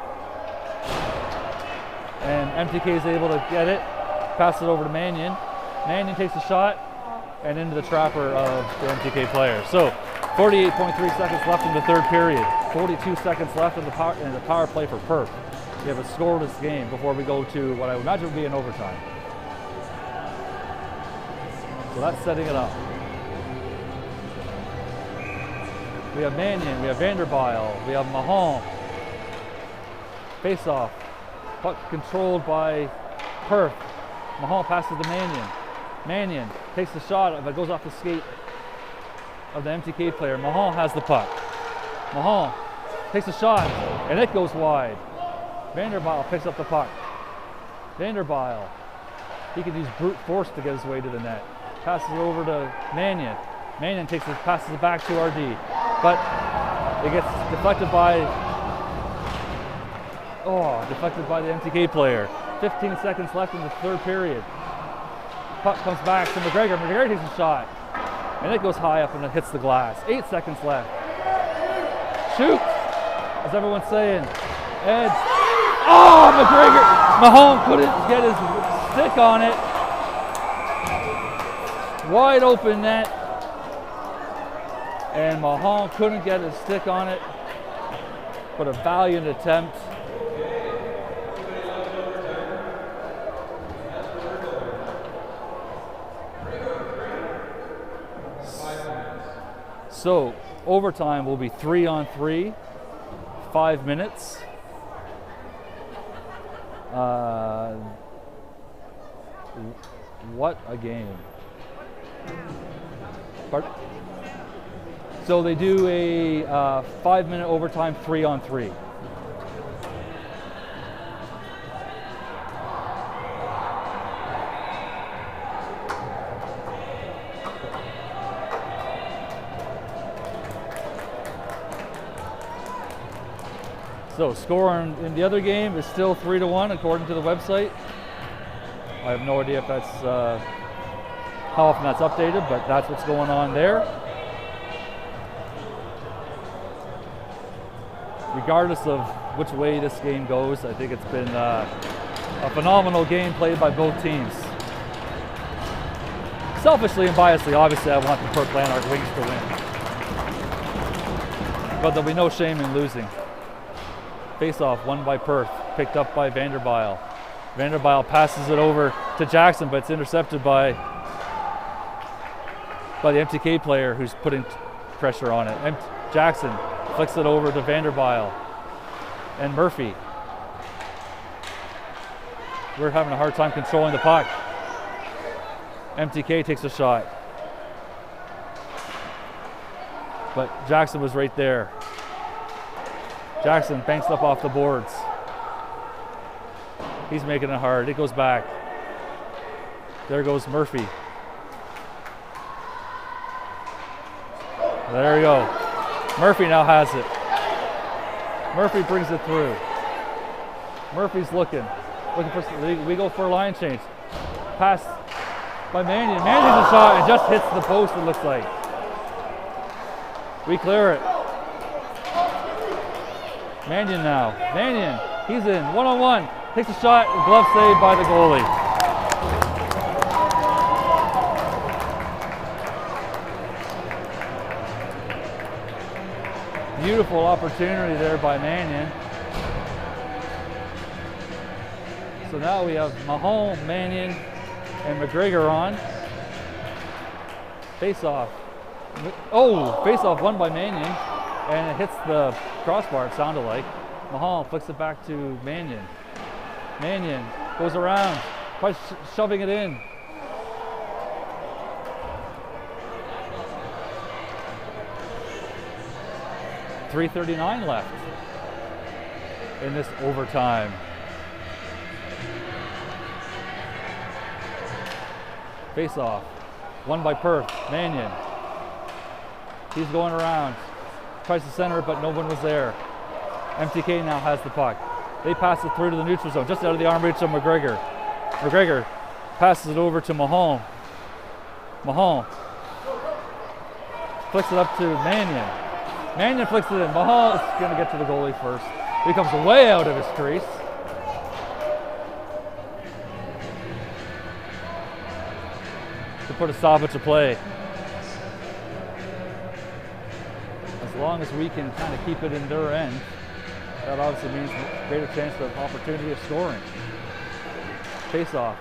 And MTK is able to get it, pass it over to Mannion. Mannion takes a shot, and into the trapper of the MTK player. So 48.3 seconds left in the third period. 42 seconds left in the power play for Perth. We have a scoreless game before we go to what I would imagine would be an overtime. So that's setting it up. We have Mannion, we have Vanderbijl, we have Mahon. Face off. Puck controlled by Perth. Mahon passes to Mannion. Mannion takes the shot, but goes off the skate of the MTK player. Mahon has the puck. Mahon takes a shot, and it goes wide. Vanderbijl picks up the puck. Vanderbijl, he can use brute force to get his way to the net. Passes it over to Mannion. Mannion passes it back to RD, but it gets deflected by the MTK player. 15 seconds left in the third period. Puck comes back to McGregor. McGregor takes a shot, and it goes high up and it hits the glass. 8 seconds left. Shoot, as everyone's saying. Ed. Oh, McGregor! Mahone couldn't get his stick on it. Wide open net. And Mahone couldn't get his stick on it. But a valiant attempt. So overtime will be 3-on-3, 5 minutes. What a game. Pardon? So they do a 5-minute overtime 3-on-3. So score in the other game is still 3-1 according to the website. I have no idea if that's how often that's updated, but that's what's going on there. Regardless of which way this game goes, I think it's been a phenomenal game played by both teams. Selfishly and biasedly, obviously I want the Perth Lanark Wings to win. But there'll be no shame in losing. Face-off won by Perth, picked up by Vanderbijl. Vanderbijl passes it over to Jackson, but it's intercepted by the MTK player who's putting pressure on it. Jackson flicks it over to Vanderbijl and Murphy. We're having a hard time controlling the puck. MTK takes a shot, but Jackson was right there. Jackson banks up off the boards. He's making it hard. It goes back. There goes Murphy. There we go. Murphy now has it. Murphy brings it through. Murphy's looking for. We go for a line change. Pass by Mannion. Mannion's a shot and just hits the post. It looks like. We clear it. Mannion now. Mannion. He's in. 1-on-1. Takes a shot. Glove saved by the goalie. Beautiful opportunity there by Mannion. So now we have Mahone, Mannion, and McGregor on. Face-off. Oh, face-off won by Mannion, and it hits the crossbar, it sounded like. Mahone flicks it back to Mannion. Mannion goes around, tries shoving it in. .339 left in this overtime. Face off, won by Perth, Mannion. He's going around, tries to center it, but no one was there. MTK now has the puck. They pass it through to the neutral zone, just out of the arm reach of McGregor. McGregor passes it over to Mahone. Mahone flicks it up to Mannion. Mannion flicks it in. Mahone is going to get to the goalie first. He comes way out of his crease. To put a stoppage to play. As long as we can kind of keep it in their end, that obviously means greater chance of opportunity of scoring. Face off.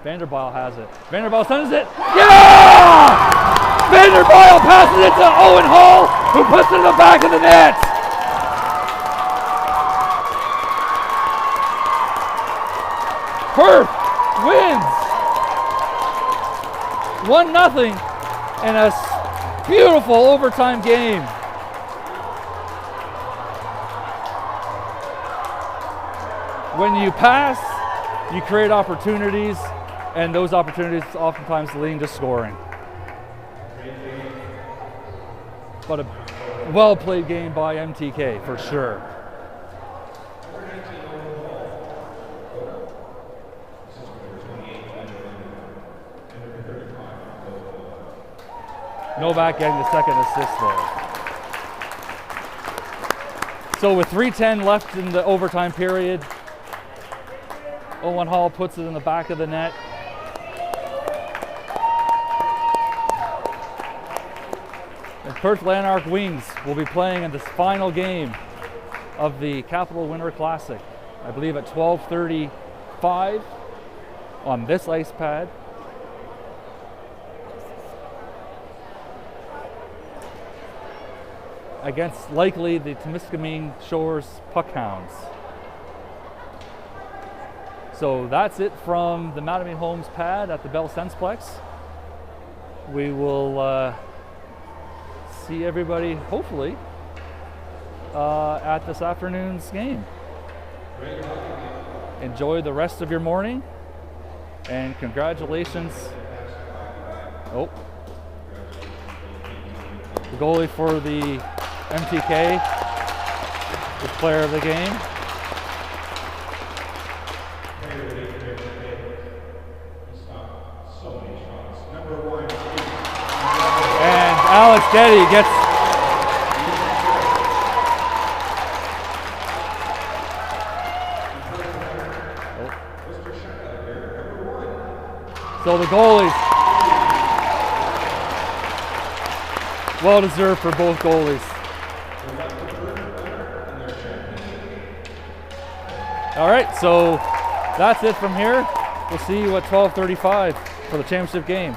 Vanderbijl has it. Vanderbijl sends it. Yeah! Vanderbijl passes it to Owen Hall, who puts it in the back of the net. Perth wins 1-0 in a beautiful overtime game. When you pass, you create opportunities, and those opportunities oftentimes lead to scoring. But a well-played game by MTK, for sure. Novak getting the second assist there. So with 3:10 left in the overtime period, Owen Hall puts it in the back of the net. And Perth Lanark Wings will be playing in this final game of the Capital Winter Classic, I believe at 12:35 on this ice pad. against likely the Temiskaming Shores Puckhounds. So that's it from the Mattamy Homes pad at the Bell Sensplex. We will see everybody, hopefully, at this afternoon's game. Enjoy the rest of your morning, and congratulations. Oh, the goalie for the MTK, the player of the game. And Alex Getty gets so the goalies, well deserved for both goalies. All right, so that's it from here. We'll see you at 12:35 for the championship game.